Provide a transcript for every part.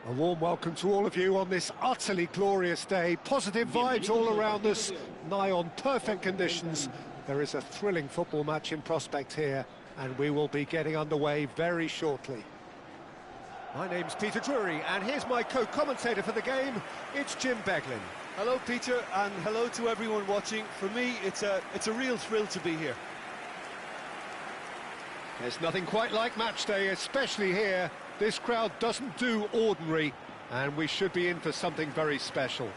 A warm welcome to all of you on this utterly glorious day. Positive vibes all around us, nigh on perfect conditions. There is a thrilling football match in prospect here, and we will be getting underway very shortly. My name's Peter Drury, and here's my co-commentator for the game. It's Jim Beglin. Hello, Peter, and hello to everyone watching. For me, it's a real thrill to be here. There's nothing quite like match day, especially here. This crowd doesn't do ordinary, and we should be in for something very special.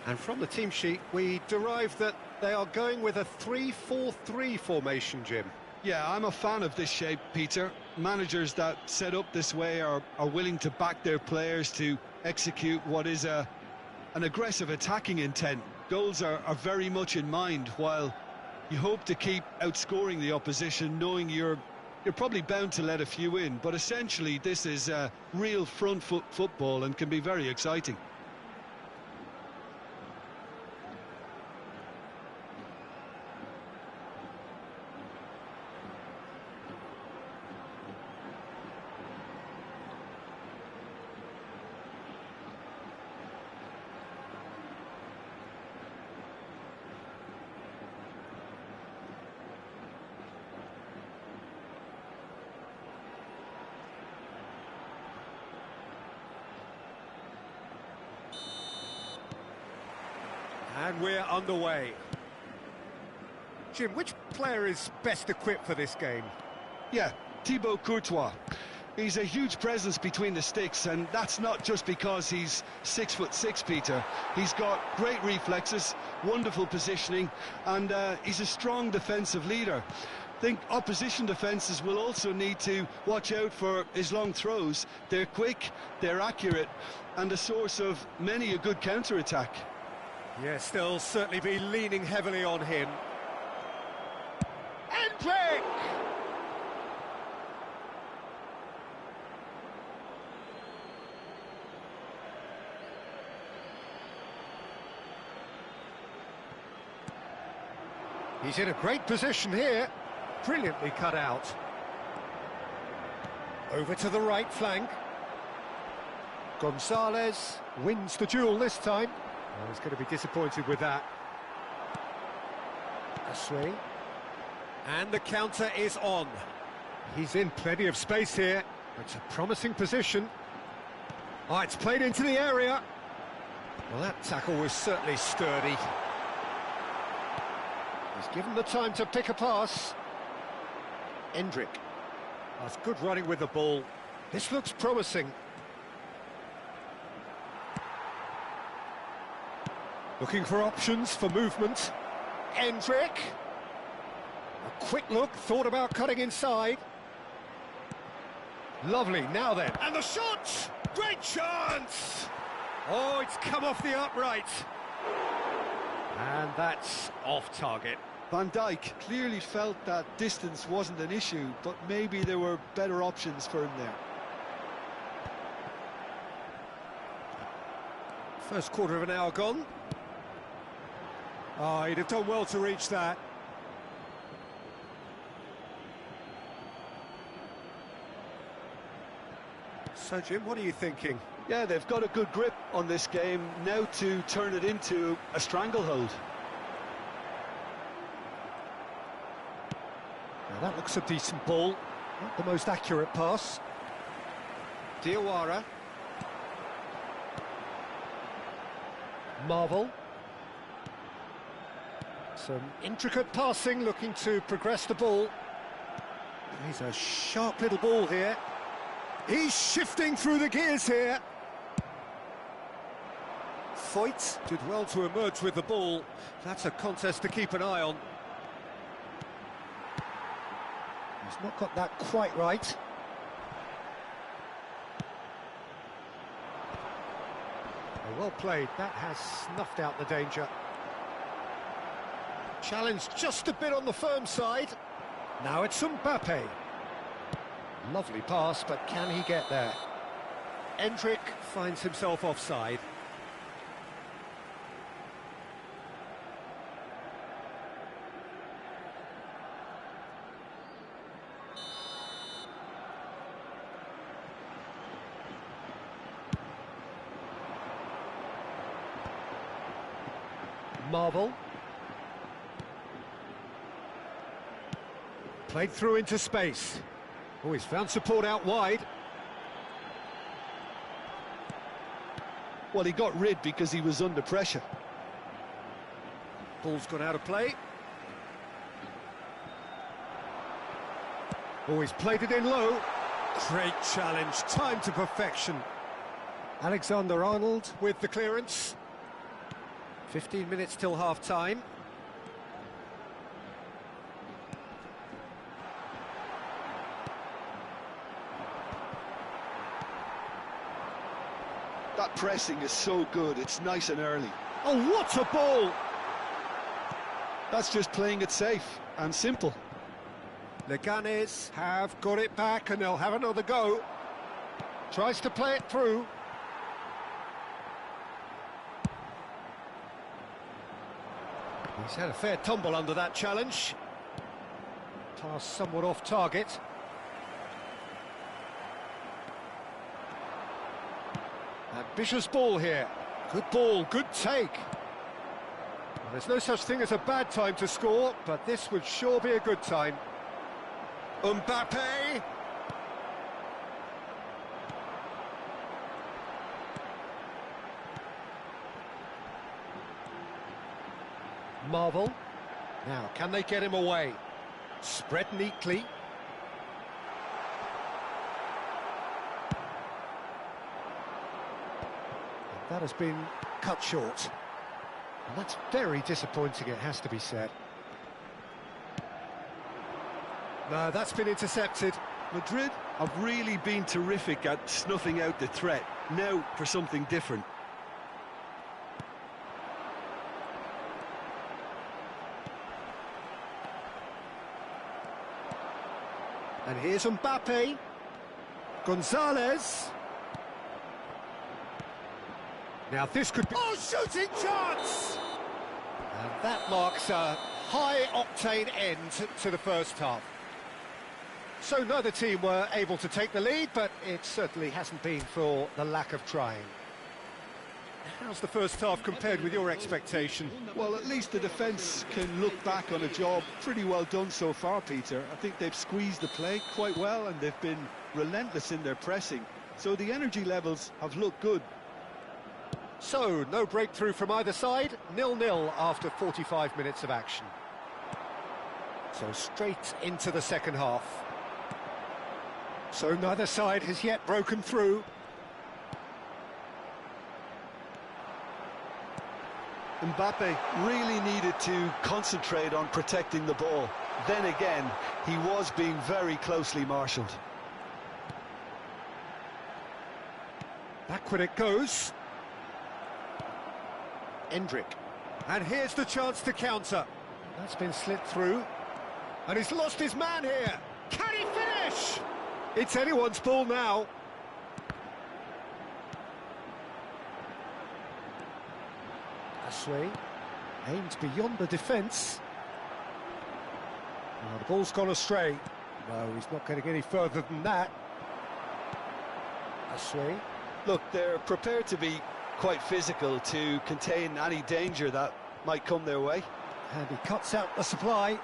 And from the team sheet, we derive that they are going with a 3-4-3 formation, Jim. Yeah, I'm a fan of this shape, Peter. Managers that set up this way are willing to back their players to execute what is an aggressive attacking intent. Goals are very much in mind, while you hope to keep outscoring the opposition, knowing you're probably bound to let a few in. But essentially, this is real front foot football and can be very exciting. And we're underway. Jim, which player is best equipped for this game? Yeah, Thibaut Courtois. He's a huge presence between the sticks, and that's not just because he's 6'6", Peter. He's got great reflexes, wonderful positioning, and he's a strong defensive leader. I think opposition defences will also need to watch out for his long throws. They're quick, they're accurate, and a source of many a good counter-attack. Yes, they'll certainly be leaning heavily on him. Endrick! He's in a great position here. Brilliantly cut out. Over to the right flank. Gonzalez wins the duel this time. Oh, he's going to be disappointed with that. Asri. And the counter is on. He's in plenty of space here. It's a promising position. Oh, it's played into the area. Well, that tackle was certainly sturdy. He's given the time to pick a pass. Endrick. That's good running with the ball. This looks promising. Looking for options for movement. Endrick. A quick look, thought about cutting inside. Lovely, now then. And the shot! Great chance! Oh, it's come off the upright. And that's off target. Van Dijk clearly felt that distance wasn't an issue, but maybe there were better options for him there. First quarter of an hour gone. Oh, he'd have done well to reach that. So, Jim, what are you thinking? Yeah, they've got a good grip on this game, now to turn it into a stranglehold. Now that looks a decent ball. Not the most accurate pass. Diawara. Marvel. Some intricate passing, looking to progress the ball. He's a sharp little ball here. He's shifting through the gears here. Foyt did well to emerge with the ball. That's a contest to keep an eye on. He's not got that quite right. Oh, well played. That has snuffed out the danger. Challenge just a bit on the firm side. Now it's Mbappe. Lovely pass, but can he get there? Endrick finds himself offside. Marvel. Played through into space. Oh, he's found support out wide. Well, he got rid because he was under pressure. Ball's gone out of play. Oh, he's played it in low. Great challenge, time to perfection. Alexander-Arnold with the clearance. 15 minutes till half-time. That pressing is so good, it's nice and early. Oh, what a ball! That's just playing it safe and simple. Leganes have got it back and they'll have another go. Tries to play it through. He's had a fair tumble under that challenge. Pass somewhat off target. Ambitious ball here. Good ball, good take. Well, there's no such thing as a bad time to score, but this would sure be a good time. Mbappe! Marvel. Now, can they get him away? Spread neatly. That has been cut short. And that's very disappointing, it has to be said. No, that's been intercepted. Madrid have really been terrific at snuffing out the threat. Now for something different. And here's Mbappe. Gonzalez. Now this could be... Oh, shooting chance! And that marks a high-octane end to the first half. So neither team were able to take the lead, but it certainly hasn't been for the lack of trying. How's the first half compared with your expectation? Well, at least the defence can look back on a job pretty well done so far, Peter. I think they've squeezed the play quite well and they've been relentless in their pressing. So the energy levels have looked good. So, no breakthrough from either side, 0-0 after 45 minutes of action. So straight into the second half. So neither side has yet broken through. Mbappe really needed to concentrate on protecting the ball. Then again, he was being very closely marshalled. Backward it goes. Endrick. And here's the chance to counter. That's been slit through. And he's lost his man here. Can he finish? It's anyone's ball now. Aswe aimed beyond the defence. Now the ball's gone astray. No, he's not getting any further than that. Aswe. Look, they're prepared to be quite physical to contain any danger that might come their way. And he cuts out the supply.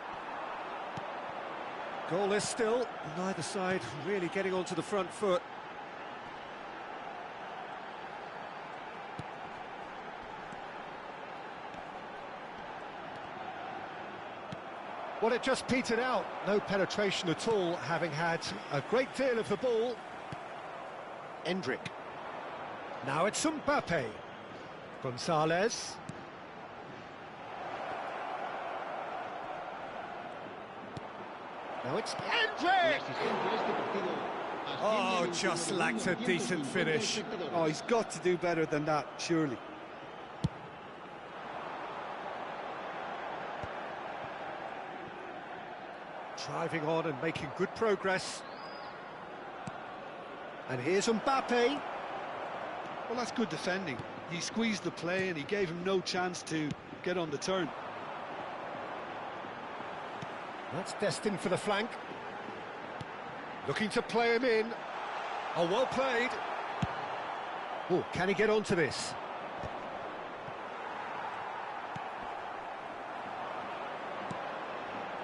Goalless still, neither side really getting onto the front foot. Well, it just petered out, no penetration at all, having had a great deal of the ball. Endrick. Now it's Mbappe. Gonzalez. Now it's Endrick! Oh, just lacked a decent finish. Oh, he's got to do better than that, surely. Driving on and making good progress. And here's Mbappe. Well, that's good defending. He squeezed the play and he gave him no chance to get on the turn. That's destined for the flank. Looking to play him in. Oh, well played. Oh, can he get onto this?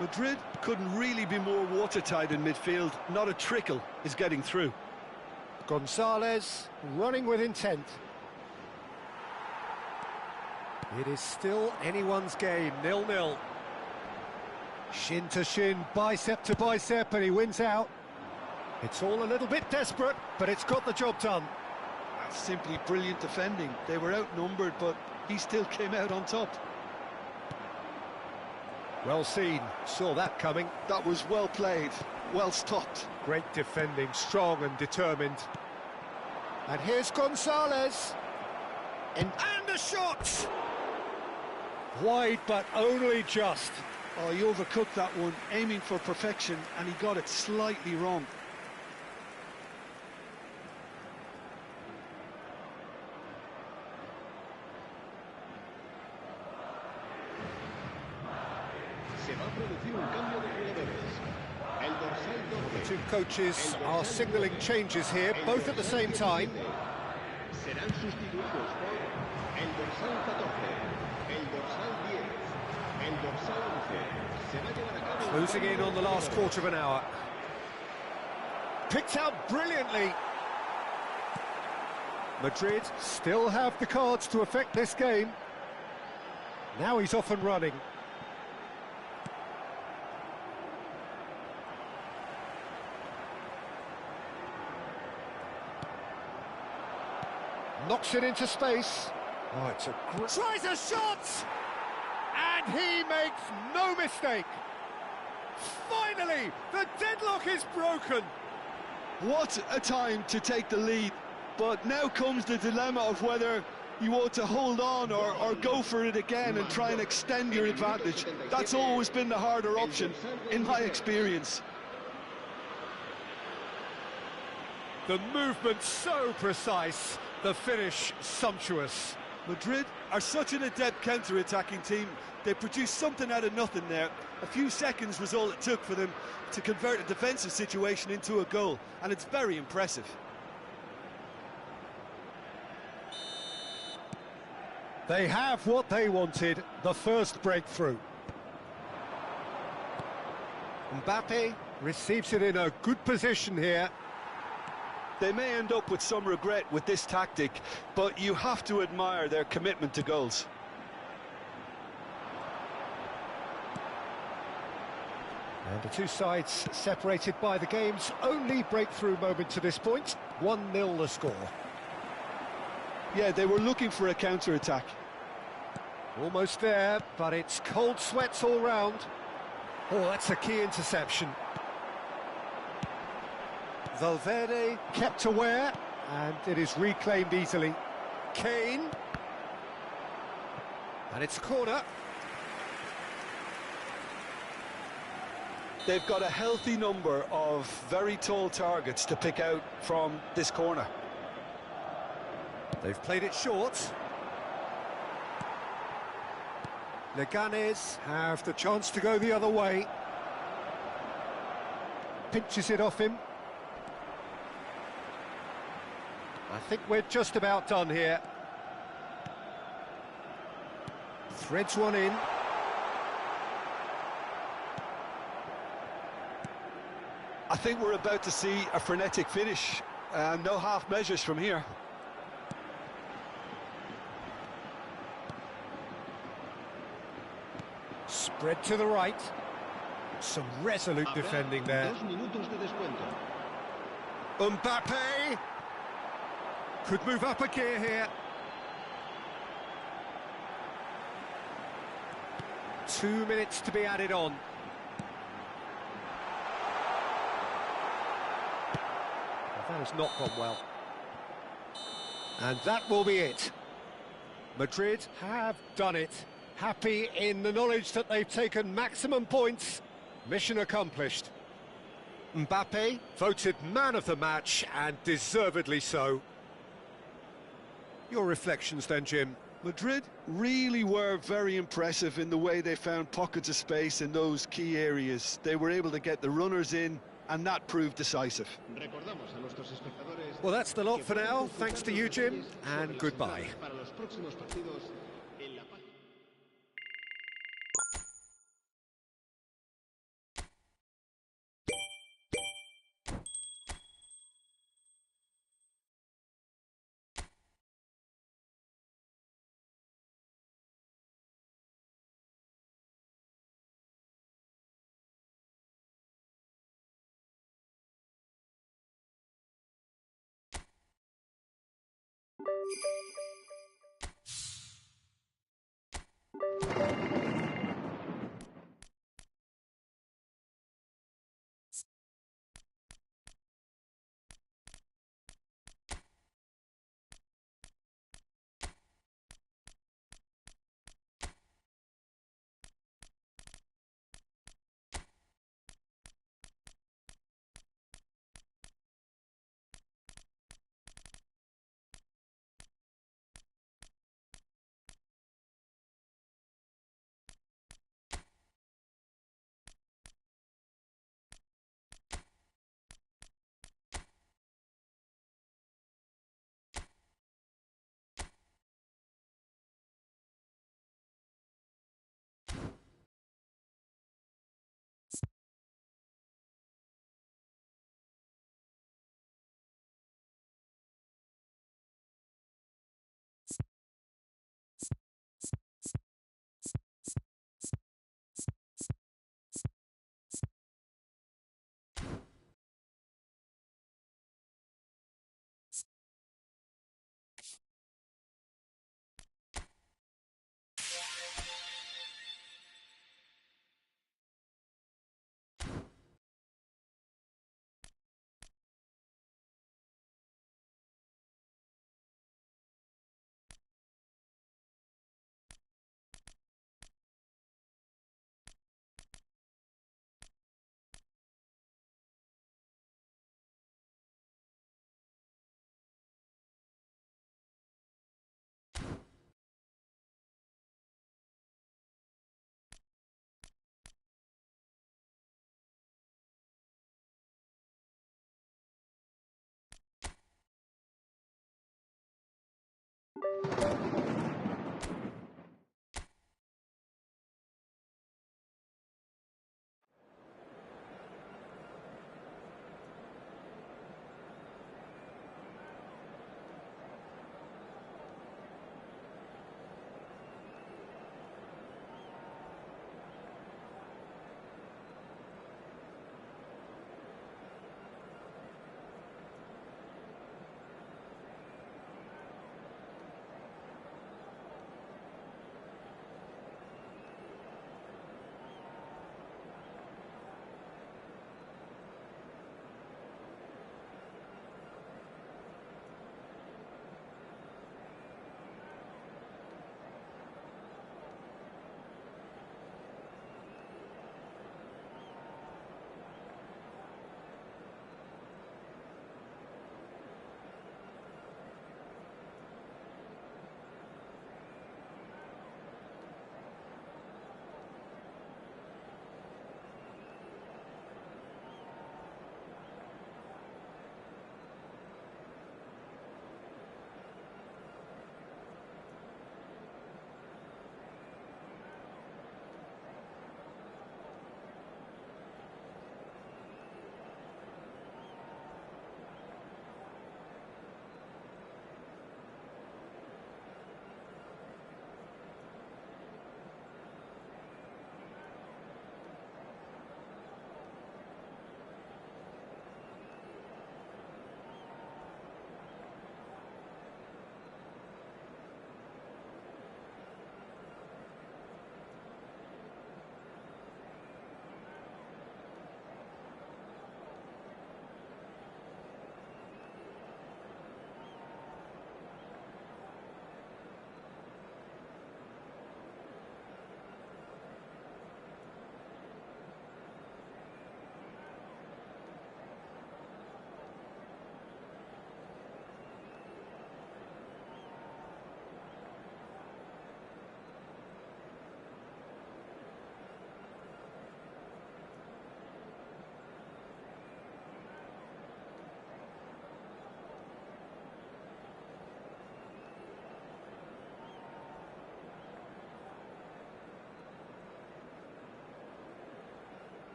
Madrid couldn't really be more watertight in midfield. Not a trickle is getting through. Gonzalez running with intent. It is still anyone's game, 0-0. Shin to shin, bicep to bicep, and he wins out. It's all a little bit desperate, but it's got the job done. That's simply brilliant defending. They were outnumbered, but he still came out on top. Well seen, saw that coming. That was well played, well stopped. Great defending, strong and determined. And here's Gonzalez. And a shot! Wide, but only just. Oh, he overcooked that one, aiming for perfection, and he got it slightly wrong. The two coaches are signalling changes here, both at the same time. Closing in on the last quarter of an hour. Picked out brilliantly. Madrid still have the cards to affect this game. Now he's off and running. Knocks it into space. Oh, it's a great... Tries a shot! And he makes no mistake. Finally, the deadlock is broken. What a time to take the lead. But now comes the dilemma of whether you ought to hold on or go for it again and try and extend your advantage. That's always been the harder option, in my experience. The movement so precise, the finish sumptuous. Madrid are such an adept counter-attacking team. They produced something out of nothing there. A few seconds was all it took for them to convert a defensive situation into a goal, and it's very impressive. They have what they wanted, the first breakthrough. Mbappe receives it in a good position here. They may end up with some regret with this tactic, but you have to admire their commitment to goals. And the two sides separated by the game's only breakthrough moment to this point. 1-0 the score. Yeah, they were looking for a counter-attack. Almost there, but it's cold sweats all round. Oh, that's a key interception. Valverde kept aware, and it is reclaimed easily. Kane. And it's a corner. They've got a healthy number of very tall targets to pick out from this corner. They've played it short. Leganes have the chance to go the other way. Pinches it off him. I think we're just about done here. Threads one in. I think we're about to see a frenetic finish. No half measures from here. Spread to the right. Some resolute defending there. Mbappe could move up a gear here. 2 minutes to be added on. That has not gone well. And that will be it. Madrid have done it. Happy in the knowledge that they've taken maximum points. Mission accomplished. Mbappe voted man of the match, and deservedly so. Your reflections then, Jim? Madrid really were very impressive in the way they found pockets of space in those key areas. They were able to get the runners in, and that proved decisive. Well, that's the lot for now. Thanks to you, Jim, and goodbye.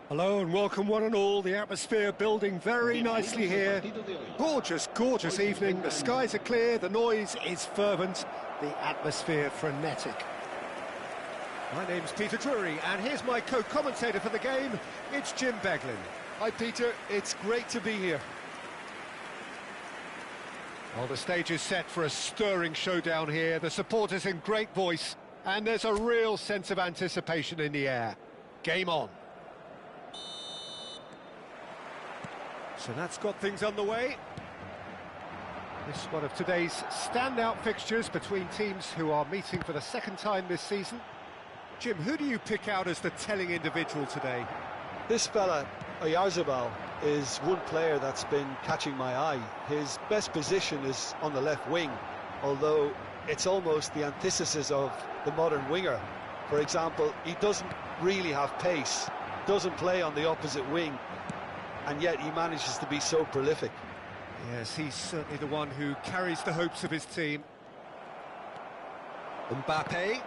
Hello and welcome one and all. The atmosphere building very nicely here. Gorgeous, gorgeous evening. The skies are clear, the noise is fervent, the atmosphere frenetic. My name's Peter Drury and here's my co-commentator for the game. It's Jim Beglin. Hi Peter, it's great to be here. Well, the stage is set for a stirring showdown here. The supporters in great voice and there's a real sense of anticipation in the air. Game on. So that's got things underway. This is one of today's standout fixtures between teams who are meeting for the second time this season. Jim, who do you pick out as the telling individual today? This fella, Oyarzabal, is one player that's been catching my eye. His best position is on the left wing, although it's almost the antithesis of the modern winger. For example, he doesn't really have pace, doesn't play on the opposite wing, and yet he manages to be so prolific. Yes, he's certainly the one who carries the hopes of his team. Mbappe.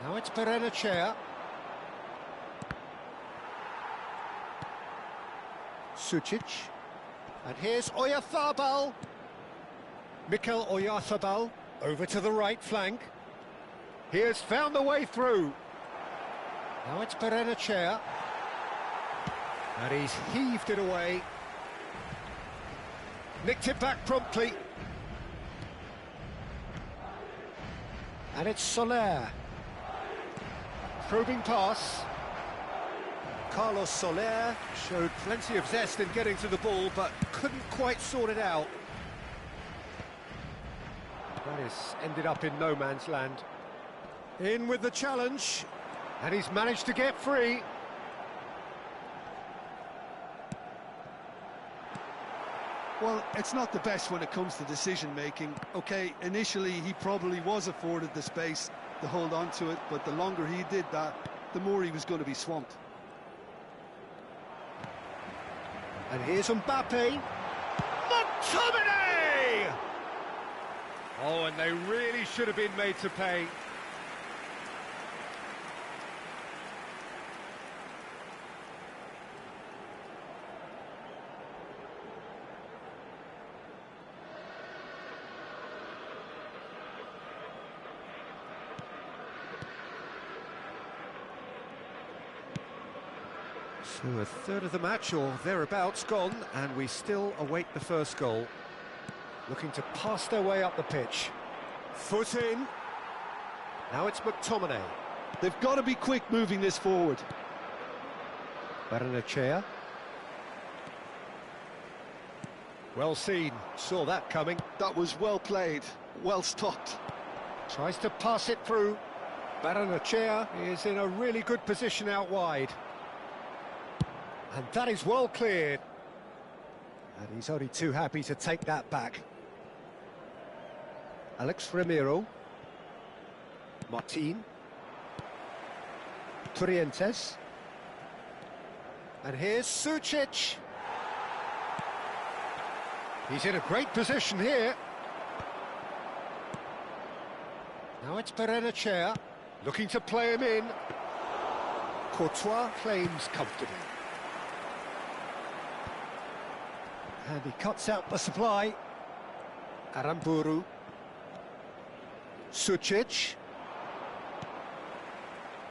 Now it's Barrenechea. Sucic. And here's Oyarzabal. Mikel Oyarzabal over to the right flank. He has found the way through. Now it's Barrenechea. And he's heaved it away. Nicked it back promptly. And it's Soler. Probing pass. Carlos Soler showed plenty of zest in getting to the ball, but couldn't quite sort it out. That is ended up in no man's land. In with the challenge. And he's managed to get free. Well, it's not the best when it comes to decision-making. OK, initially he probably was afforded the space to hold on to it, but the longer he did that, the more he was going to be swamped. And here's Mbappe. McTominay! Oh, and they really should have been made to pay. So a third of the match or thereabouts gone, and we still await the first goal. Looking to pass their way up the pitch. Foot in. Now it's McTominay. They've got to be quick moving this forward. Barrenechea. Well seen, saw that coming. That was well played, well stopped. Tries to pass it through. Barrenechea is in a really good position out wide. And that is well cleared. And he's only too happy to take that back. Alex Ramiro. Martin. Trientes. And here's Sucic. He's in a great position here. Now it's Barrenechea, looking to play him in. Courtois claims comfortably. And he cuts out the supply. Aramburu. Sucic.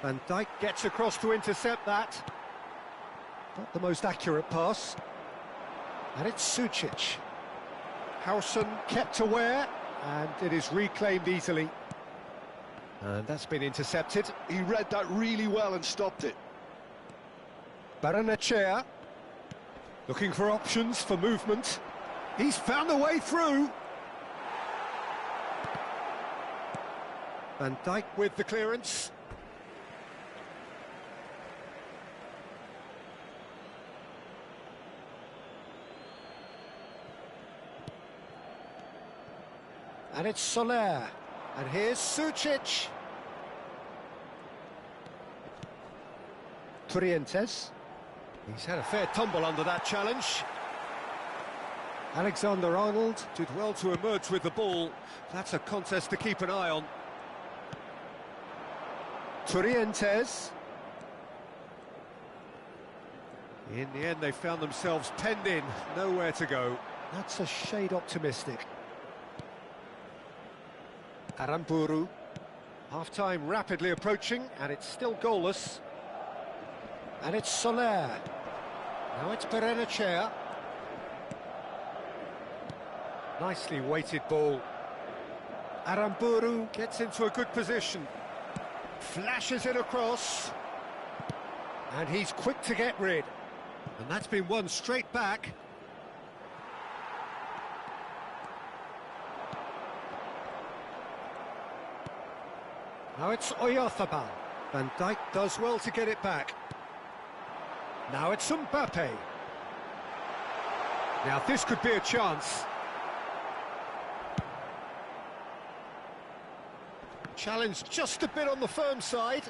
Van Dijk gets across to intercept that. Not the most accurate pass. And it's Sucic. Howson kept aware, and it is reclaimed easily. And that's been intercepted. He read that really well and stopped it. Barrenechea. Looking for options for movement. He's found a way through. Van Dijk with the clearance. And it's Soler. And here's Sucic. Trientes. He's had a fair tumble under that challenge. Alexander-Arnold did well to emerge with the ball. That's a contest to keep an eye on. Torrientes. In the end, they found themselves penned in, nowhere to go. That's a shade optimistic. Aramburu. Half-time rapidly approaching, and it's still goalless. And it's Soler. Now it's Berenechea. Nicely weighted ball. Aramburu gets into a good position. Flashes it across. And he's quick to get rid. And that's been won straight back. Now it's Oyarzabal. Van Dijk does well to get it back. Now it's Mbappe. Now this could be a chance. Challenge just a bit on the firm side.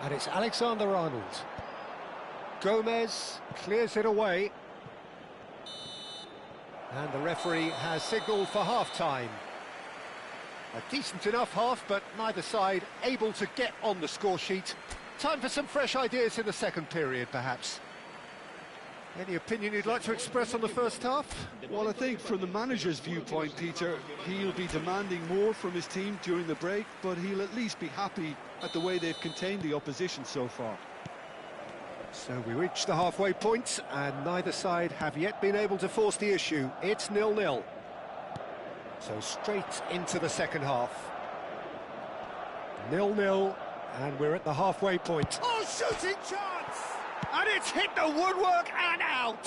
And it's Alexander-Arnold. Gomez clears it away. And the referee has signalled for half-time. A decent enough half, but neither side able to get on the score sheet. Time for some fresh ideas in the second period, perhaps. Any opinion you'd like to express on the first half? Well, I think from the manager's viewpoint, Peter, he'll be demanding more from his team during the break, but he'll at least be happy at the way they've contained the opposition so far. So we reach the halfway point, and neither side have yet been able to force the issue. It's 0-0. So straight into the second half. 0-0, and we're at the halfway point. Oh, shooting chance! And it's hit the woodwork and out!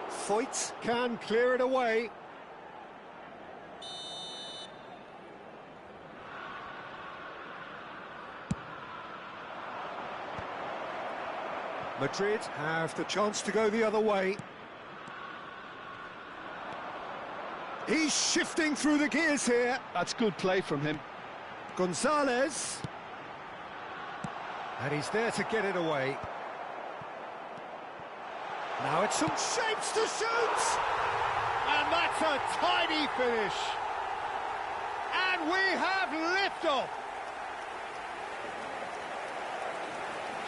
Foyt can clear it away. Madrid have the chance to go the other way. He's shifting through the gears here. That's good play from him. Gonzalez. And he's there to get it away. Now it's some shapes to shoot! And that's a tiny finish. And we have liftoff.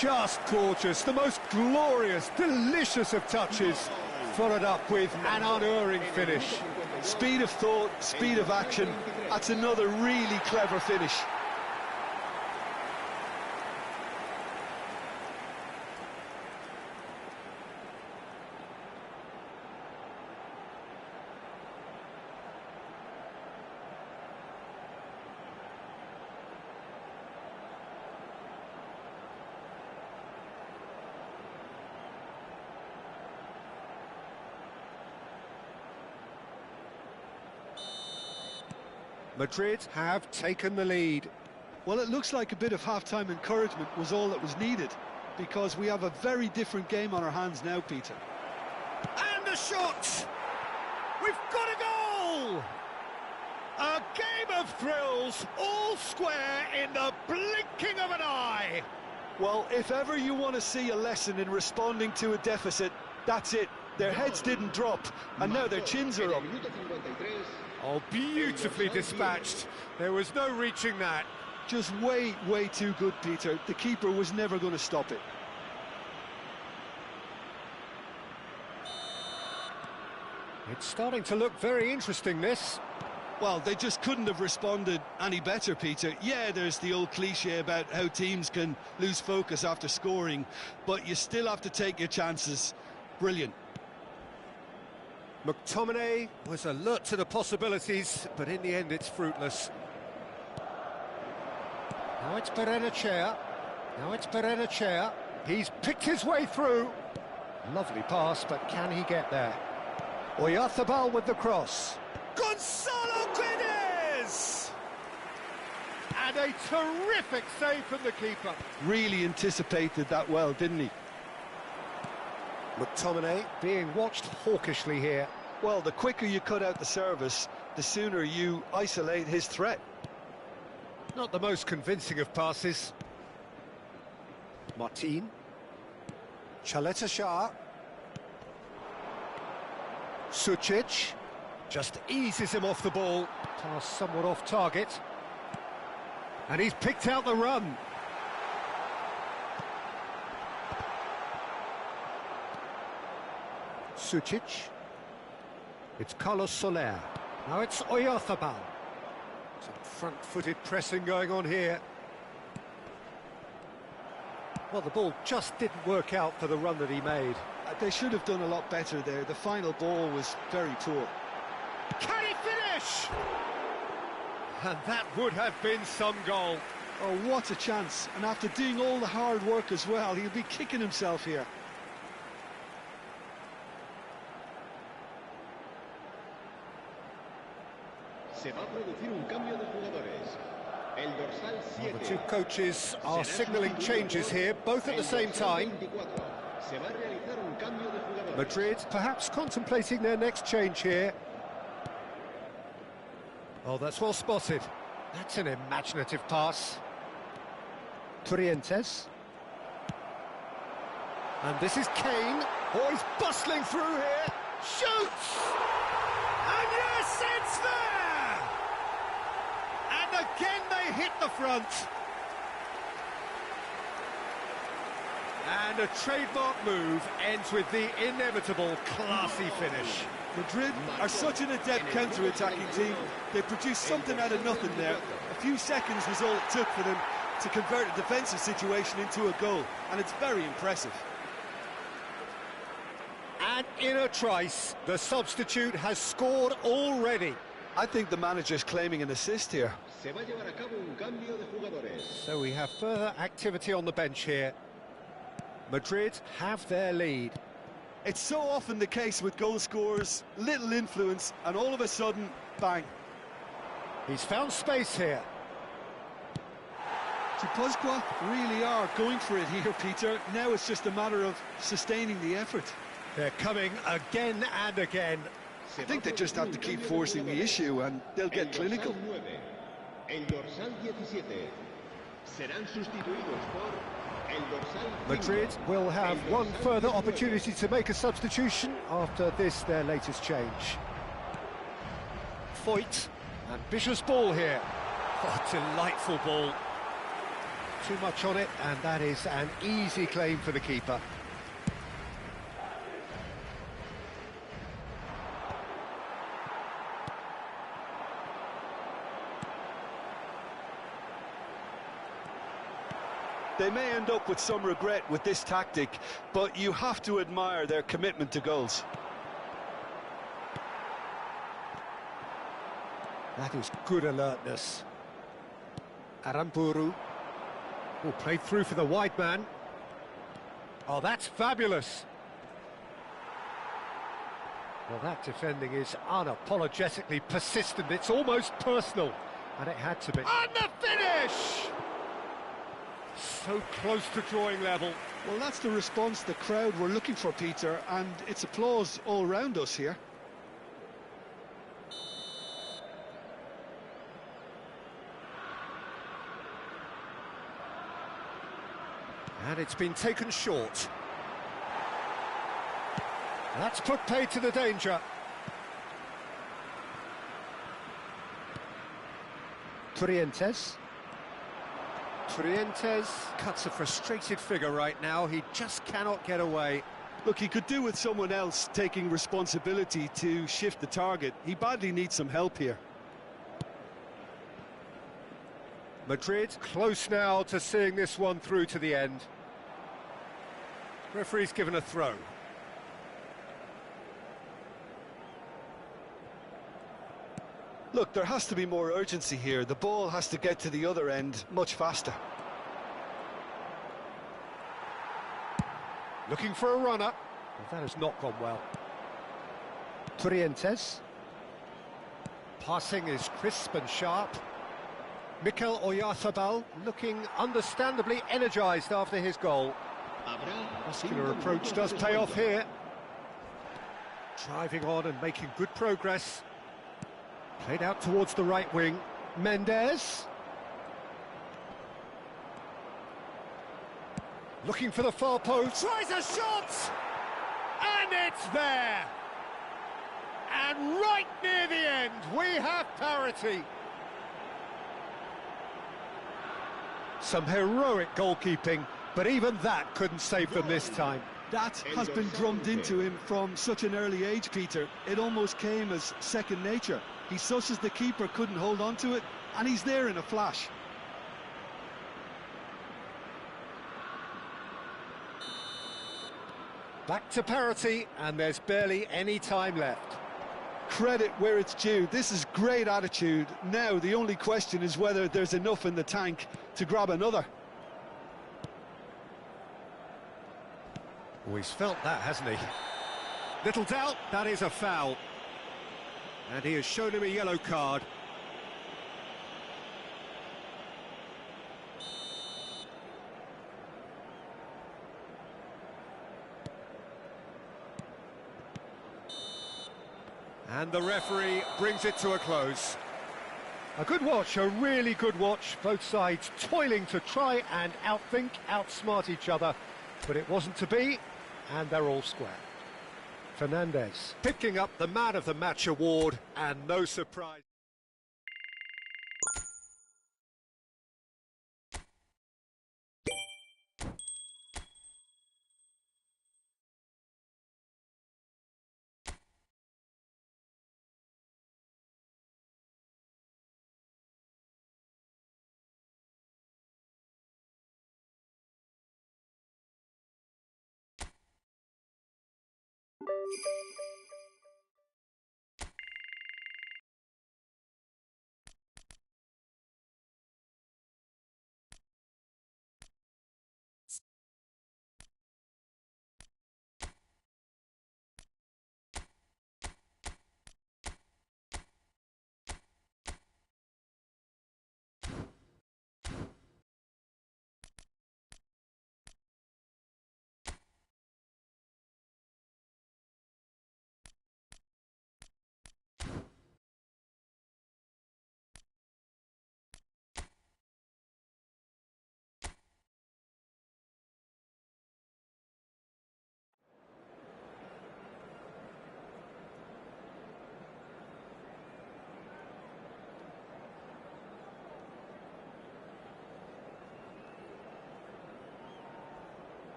Just gorgeous, the most glorious, delicious of touches, followed up with an unerring finish. Speed of thought, speed of action, that's another really clever finish. Madrid have taken the lead. Well, it looks like a bit of half-time encouragement was all that was needed, because we have a very different game on our hands now, Peter. And the shot! We've got a goal! A game of thrills, all square in the blinking of an eye. Well, if ever you want to see a lesson in responding to a deficit, that's it. Their heads didn't drop, and now their chins are up. Oh, beautifully dispatched. There was no reaching that. Just way too good, Peter. The keeper was never going to stop it. It's starting to look very interesting, this. Well, they just couldn't have responded any better, Peter. Yeah, there's the old cliche about how teams can lose focus after scoring, but you still have to take your chances. Brilliant. McTominay was alert to the possibilities, but in the end it's fruitless. Now it's Berenechea. Now it's Berenechea. He's picked his way through. Lovely pass, but can he get there? Oyarzabal with the cross. Gonzalo Guedes! And a terrific save from the keeper. Really anticipated that well, didn't he? McTominay being watched hawkishly here. Well, the quicker you cut out the service, the sooner you isolate his threat. Not the most convincing of passes. Martin. Caleta-Car. Sucic. Just eases him off the ball. Pass somewhat off target. And he's picked out the run. Sucic. It's Carlos Soler. Now it's Oyarzabal. Some front-footed pressing going on here. Well, the ball just didn't work out for the run that he made. They should have done a lot better there. The final ball was very poor. Can he finish? And that would have been some goal. Oh, what a chance. And after doing all the hard work as well, he'll be kicking himself here. Se va a producir un cambio de jugadores. El dorsal 7. The two coaches are signalling changes here, both at the same time. Se va a realizar un cambio de jugadores. Madrid perhaps contemplating their next change here. Oh, that's well spotted. That's an imaginative pass. Trientes. And this is Kane. Oh, he's bustling through here. Shoots! And yes, it's there! And again they hit the front. And a trademark move ends with the inevitable classy finish. Madrid are such an adept counter-attacking team. They produced something out of nothing there. A few seconds was all it took for them to convert a defensive situation into a goal, and it's very impressive. And in a trice, the substitute has scored already. I think the manager's claiming an assist here. Se va a llevar a cabo un cambio de jugadores. So we have further activity on the bench here. Madrid have their lead. It's so often the case with goal scorers, little influence, and all of a sudden, bang. He's found space here. Guipúzcoa really are going for it here, Peter. Now it's just a matter of sustaining the effort. They're coming again and again. I think they just have to keep forcing the issue and they'll get clinical. El dorsal 17. Serán sustituidos por el dorsal 5. Madrid will have one further opportunity to make a substitution after this, their latest change. Foyt, ambitious ball here. Oh, delightful ball. Too much on it, and that is an easy claim for the keeper. They may end up with some regret with this tactic, but you have to admire their commitment to goals. That is good alertness. Aramburu. Oh, played through for the wide man. Oh, that's fabulous. Well, that defending is unapologetically persistent. It's almost personal. And it had to be. And the finish! So close to drawing level. Well, that's the response the crowd were looking for, Peter, and it's applause all round us here. And it's been taken short. That's put paid to the danger. Trientes. Trientes cuts a frustrated figure right now. He just cannot get away. Look, he could do with someone else taking responsibility to shift the target. He badly needs some help here. Madrid close now to seeing this one through to the end. Referee's given a throw. Look, there has to be more urgency here. The ball has to get to the other end much faster. Looking for a runner. Well, that has not gone well. Trientes. Passing is crisp and sharp. Mikel Oyarzabal looking understandably energised after his goal. Muscular approach does pay off here. Driving on and making good progress. Played out towards the right wing. Mendes. Looking for the far post. Tries a shot! And it's there! And right near the end, we have parity. Some heroic goalkeeping, but even that couldn't save them this time. That has been drummed into him from such an early age, Peter. It almost came as second nature. He susses the keeper couldn't hold on to it, and he's there in a flash. Back to parity, and there's barely any time left. Credit where it's due. This is great attitude. Now the only question is whether there's enough in the tank to grab another. Oh, he's felt that, hasn't he? Little doubt, that is a foul. And he has shown him a yellow card. And the referee brings it to a close. A good watch, a really good watch. Both sides toiling to try and outthink, outsmart each other. But it wasn't to be, and they're all square. Fernandes picking up the Man of the Match award, and no surprise.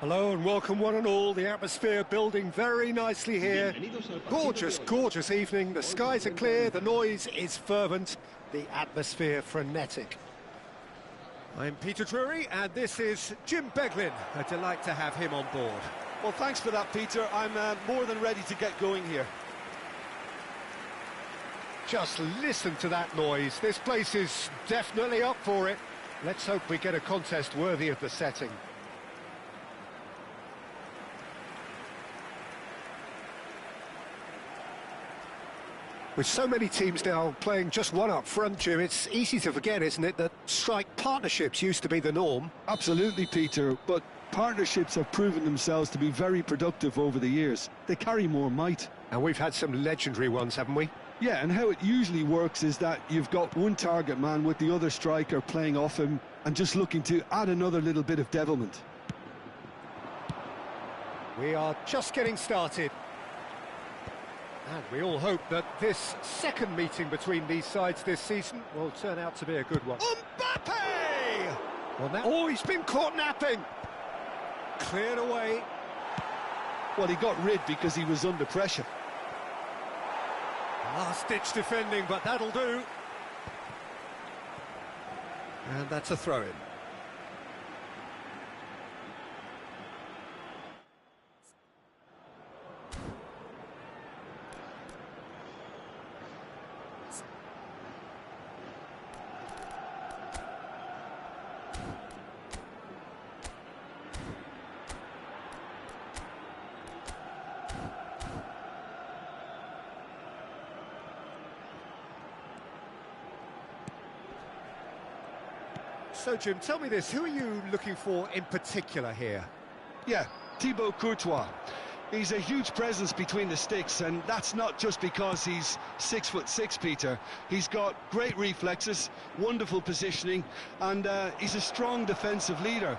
Hello and welcome one and all. The atmosphere building very nicely here. Gorgeous, gorgeous evening. The skies are clear, the noise is fervent, the atmosphere frenetic. I'm Peter Drury and this is Jim Beglin. A delight to have him on board. Well, thanks for that, Peter. I'm more than ready to get going here. Just listen to that noise. This place is definitely up for it. Let's hope we get a contest worthy of the setting. With so many teams now playing just one up front, Jim, it's easy to forget, isn't it, that strike partnerships used to be the norm. Absolutely, Peter, but partnerships have proven themselves to be very productive over the years. They carry more might. And we've had some legendary ones, haven't we? Yeah, and how it usually works is that you've got one target man with the other striker playing off him and just looking to add another little bit of devilment. We are just getting started. And we all hope that this second meeting between these sides this season will turn out to be a good one. Mbappe! Well, now, oh, he's been caught napping. Cleared away. Well, he got rid because he was under pressure. Last-ditch defending, but that'll do. And that's a throw-in. So, Jim, tell me this, who are you looking for in particular here? Yeah, Thibaut Courtois. He's a huge presence between the sticks, and that's not just because he's 6'6", Peter. He's got great reflexes, wonderful positioning, and he's a strong defensive leader.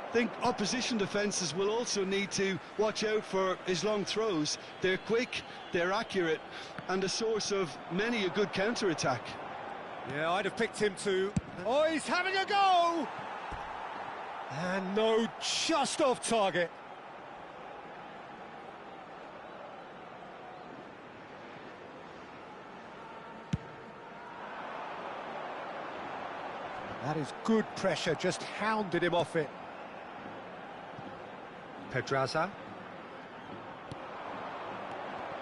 I think opposition defences will also need to watch out for his long throws. They're quick, they're accurate, and a source of many a good counter-attack. Yeah, I'd have picked him too. Oh, he's having a go! And no, just off target. That is good pressure, just hounded him off it. Pedraza.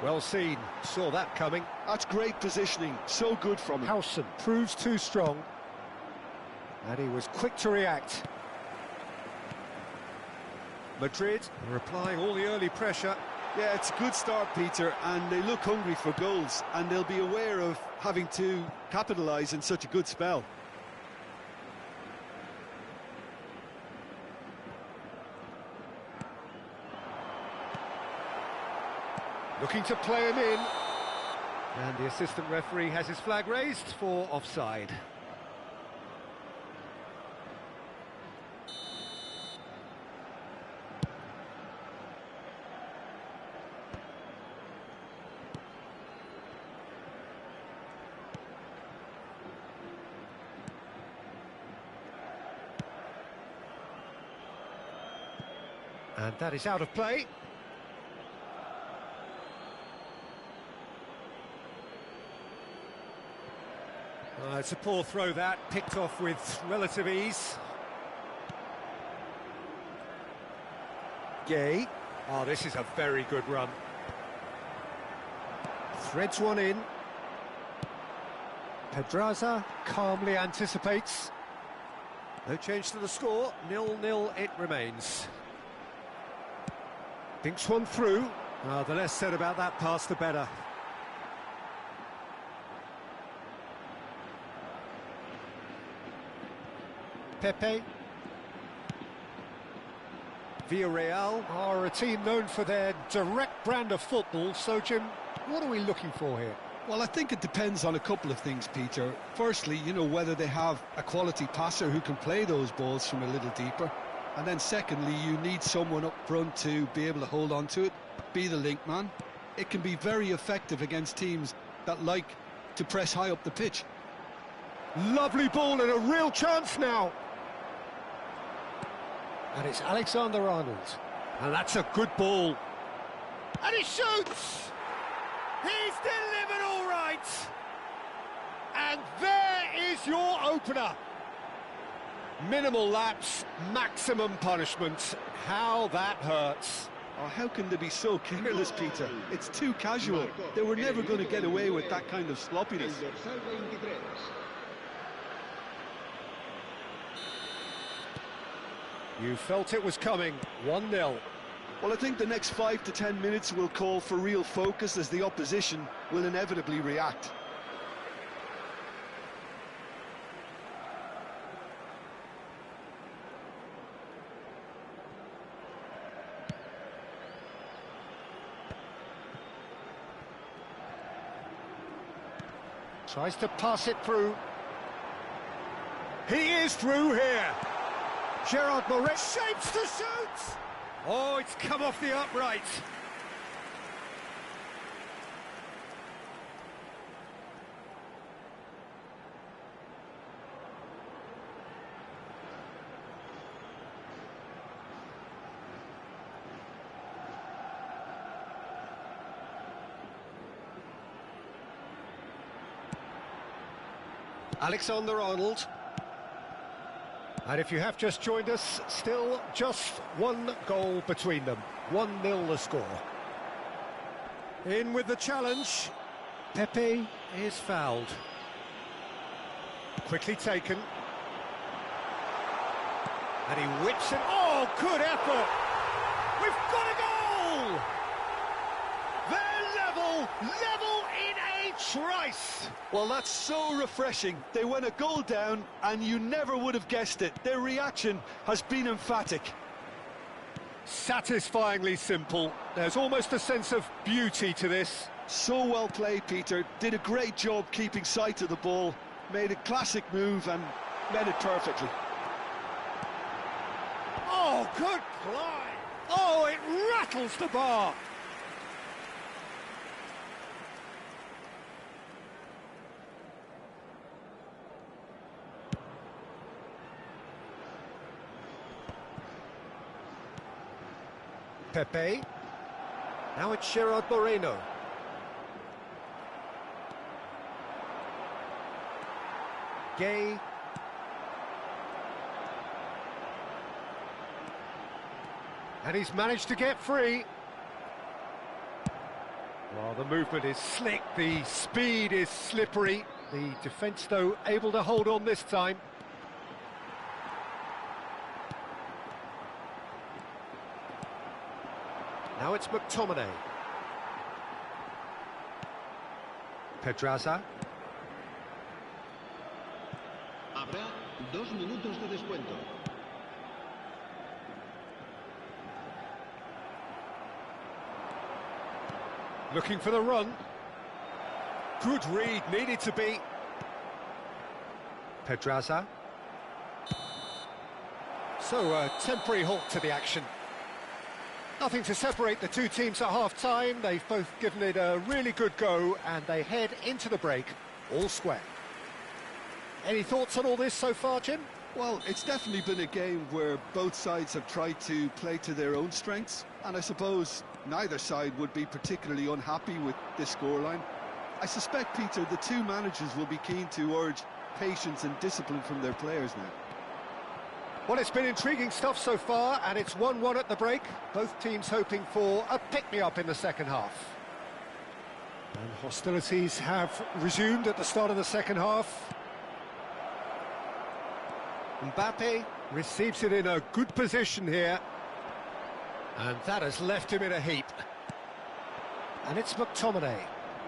Well seen, saw that coming. That's great positioning, so good from him. Howson proves too strong. And he was quick to react. Madrid are applying all the early pressure. Yeah, it's a good start, Peter, and they look hungry for goals, and they'll be aware of having to capitalise in such a good spell. Looking to play him in. And the assistant referee has his flag raised for offside. And that is out of play. It's a poor throw that, picked off with relative ease. Gay. Oh, this is a very good run. Threads one in. Pedraza calmly anticipates. No change to the score, 0-0 it remains. Thinks one through. The less said about that pass, the better. Pepe. Villarreal are a team known for their direct brand of football, so Jim, what are we looking for here? Well, I think it depends on a couple of things, Peter. Firstly, you know, whether they have a quality passer who can play those balls from a little deeper. And then secondly, you need someone up front to be able to hold on to it, be the link man. It can be very effective against teams that like to press high up the pitch. Lovely ball and a real chance now. And it's Alexander-Arnold. And that's a good ball. And he shoots! He's delivered all right! And there is your opener. Minimal lapse, maximum punishment. How that hurts. Oh, how can they be so careless, Peter? It's too casual. They were never going to get away with that kind of sloppiness. El dorsal 23. You felt it was coming. 1-0. Well, I think the next 5 to 10 minutes will call for real focus as the opposition will inevitably react. Tries to pass it through. He is through here. Gerard Moreno shapes to shoot. Oh, it's come off the upright. Alexander-Arnold. And if you have just joined us, still just one goal between them. 1-0 the score. In with the challenge. Pepe is fouled. Quickly taken. And he whips it. Oh, good effort! We've got a goal! They're level in a trice! Well, that's so refreshing. They went a goal down and you never would have guessed it. Their reaction has been emphatic. Satisfyingly simple. There's almost a sense of beauty to this. So well played, Peter. Did a great job keeping sight of the ball. Made a classic move and met it perfectly. Oh, good fly! Oh, it rattles the bar! Pepe. Now it's Gerard Moreno. Gay. And he's managed to get free. Well, the movement is slick, the speed is slippery. The defence, though, able to hold on this time. Now it's McTominay. Pedraza. Habrá 2 minutos de descuento. Looking for the run. Good read, needed to be. Pedraza. So, a temporary halt to the action. Nothing to separate the two teams at half-time. They've both given it a really good go, and they head into the break, all square. Any thoughts on all this so far, Jim? Well, it's definitely been a game where both sides have tried to play to their own strengths, and I suppose neither side would be particularly unhappy with this scoreline. I suspect, Peter, the two managers will be keen to urge patience and discipline from their players now. Well, it's been intriguing stuff so far, and it's 1-1 at the break. Both teams hoping for a pick-me-up in the second half. And hostilities have resumed at the start of the second half. Mbappe receives it in a good position here. And that has left him in a heap. And it's McTominay.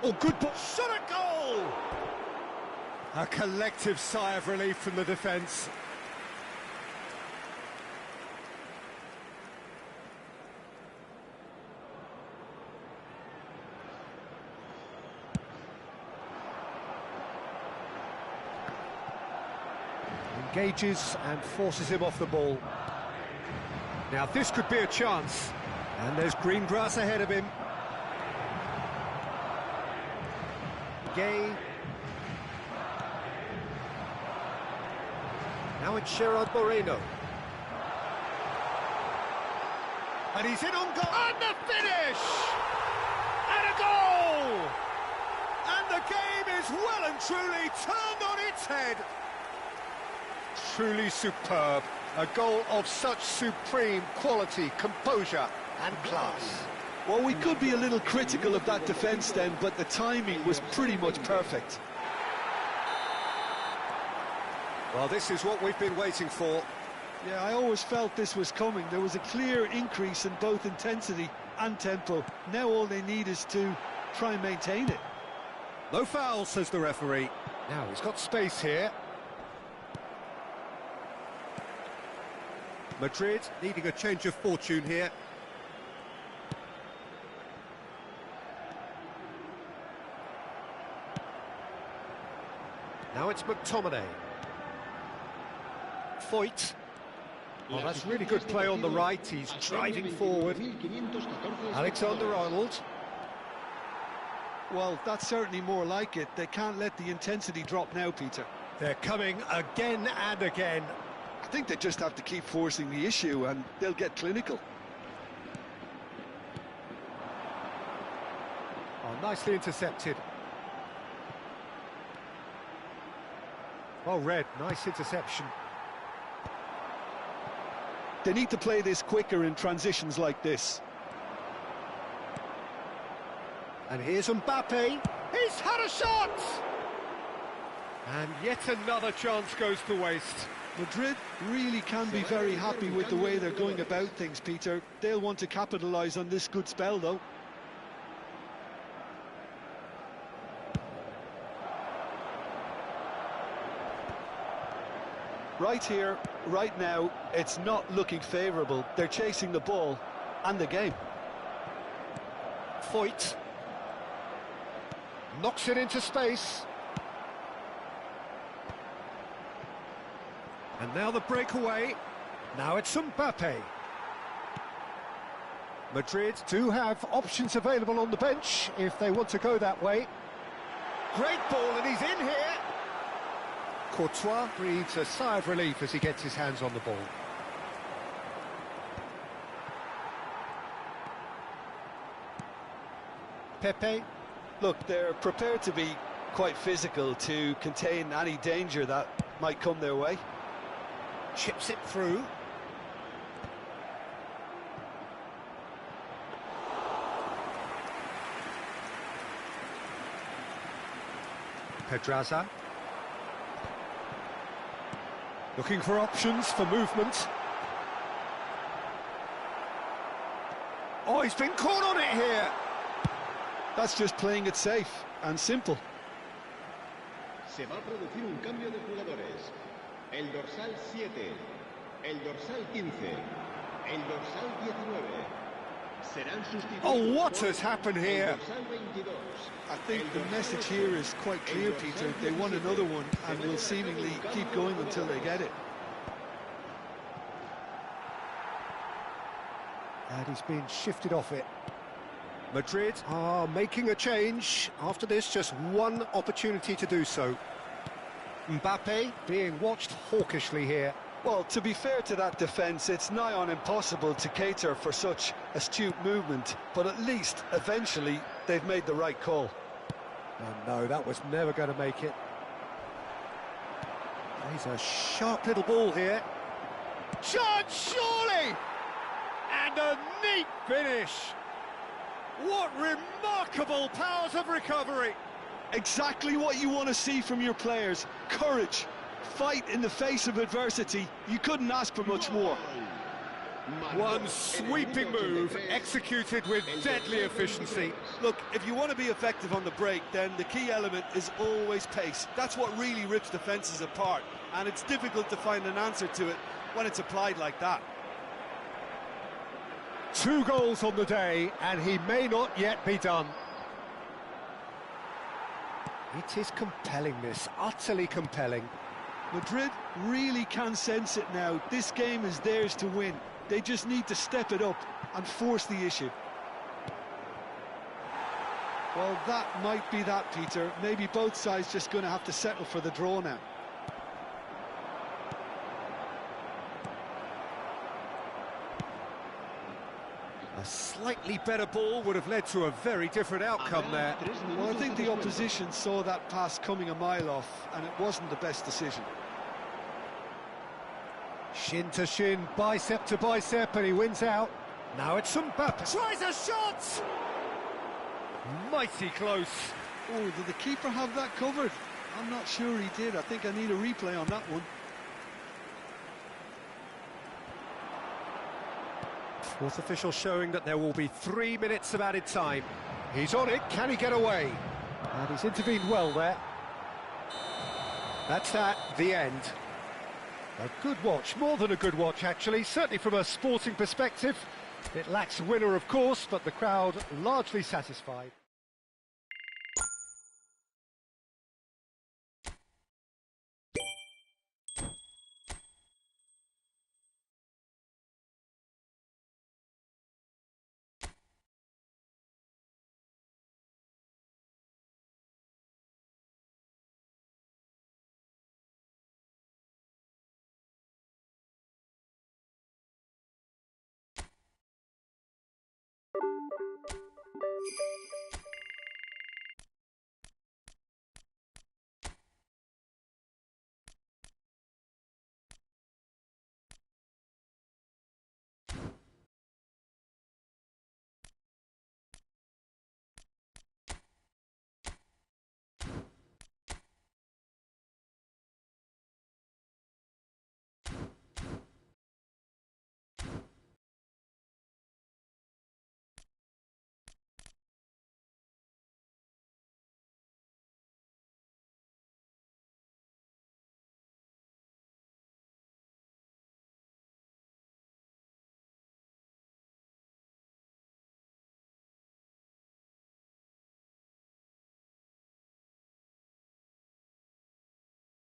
Oh, good ball. Shot a goal! A collective sigh of relief from the defence. Engages and forces him off the ball. Now this could be a chance, and there's green grass ahead of him. Gay. Now it's Gerard Moreno. And he's in on goal. And the finish! And a goal! And the game is well and truly turned on its head. Truly superb. A goal of such supreme quality, composure and class. Well, we could be a little critical of that defence then, but the timing was pretty much perfect. Well, this is what we've been waiting for. Yeah, I always felt this was coming. There was a clear increase in both intensity and tempo. Now all they need is to try and maintain it. No foul, says the referee. Now he's got space here. Madrid needing a change of fortune here. Now it's McTominay. Foyt. Oh, that's really good play on the right. He's driving forward. Alexander-Arnold. Well, that's certainly more like it. They can't let the intensity drop now, Peter. They're coming again and again. I think they just have to keep forcing the issue and they'll get clinical. Oh, nicely intercepted. Well read, nice interception. They need to play this quicker in transitions like this. And here's Mbappe. He's had a shot! And yet another chance goes to waste. Madrid really can be very happy with the way they're going about things, Peter. They'll want to capitalise on this good spell, though. Right here, right now, it's not looking favourable. They're chasing the ball and the game. Foyt knocks it into space. And now the breakaway. Now it's Mbappe. Madrid do have options available on the bench if they want to go that way. Great ball, and he's in here. Courtois breathes a sigh of relief as he gets his hands on the ball. Pepe. Look, they're prepared to be quite physical to contain any danger that might come their way. Chips it through. Pedraza. Looking for options for movement. Oh, he's been caught on it here. That's just playing it safe and simple. Se va a producir un cambio de jugadores. El dorsal 7, el dorsal 15, el dorsal 19. Serán sustituidos. Oh, what has happened here? I think the message here is quite clear, Peter. They want another one and will seemingly keep going until they get it. And he's been shifted off it. Madrid are making a change. After this, just one opportunity to do so. Mbappe being watched hawkishly here. Well, to be fair to that defence, it's nigh on impossible to cater for such astute movement, but at least, eventually, they've made the right call. Oh no, that was never going to make it. He's a sharp little ball here. Chance, surely! And a neat finish. What remarkable powers of recovery. Exactly what you want to see from your players. Courage, fight in the face of adversity. You couldn't ask for much more. One sweeping move executed with deadly efficiency. Look, if you want to be effective on the break, then the key element is always pace. That's what really rips defences apart, and it's difficult to find an answer to it when it's applied like that. 2 goals on the day, and he may not yet be done. It is compelling, this, utterly compelling. Madrid really can sense it now. This game is theirs to win. They just need to step it up and force the issue. Well, that might be that, Peter. Maybe both sides just going to have to settle for the draw now. slightly better ball would have led to a very different outcome there. Well, I think the opposition saw that pass coming a mile off, and it wasn't the best decision. Shin to shin, bicep to bicep, and he wins out. Now it's Mbappe. Tries a shot! Mighty close. Oh, did the keeper have that covered? I'm not sure he did. I think I need a replay on that one. Fourth official showing that there will be 3 minutes of added time. He's on it, can he get away? And he's intervened well there. That's that, the end. A good watch, more than a good watch actually, certainly from a sporting perspective. It lacks winner of course, but the crowd largely satisfied.